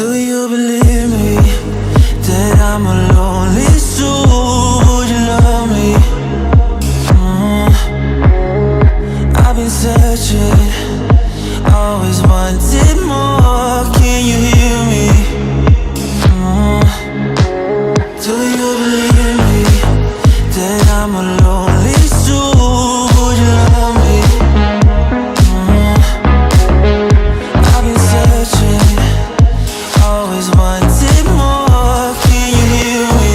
Do you believe me that I'm a lonely soul? Would you love me? I've been searching, always wanted more. Can you hear me? Do you believe me that I'm a lonely soul? Would you love me? I've been searching, always wanted more. Can you hear me?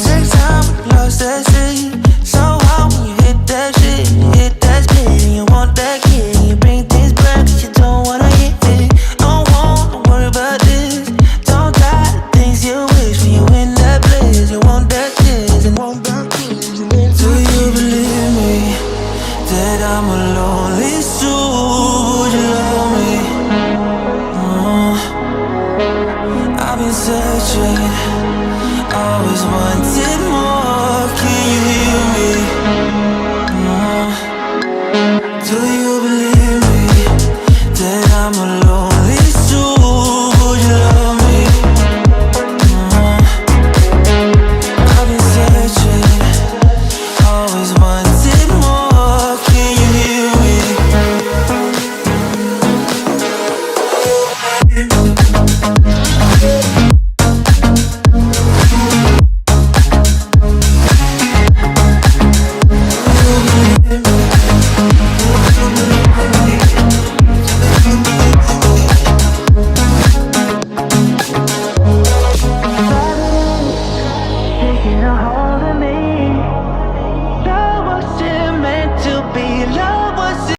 Take time, lost that shit. So hard when you hit that shit. Hit that split and you want that kid. You bring things back 'cause you don't wanna hit it. Don't wanna worry about this. Don't got the things you wish when you in that place. You want that kiss and want that kiss. Do you believe me that I'm a lonely soul? Would you love me? I've been searching, always wanted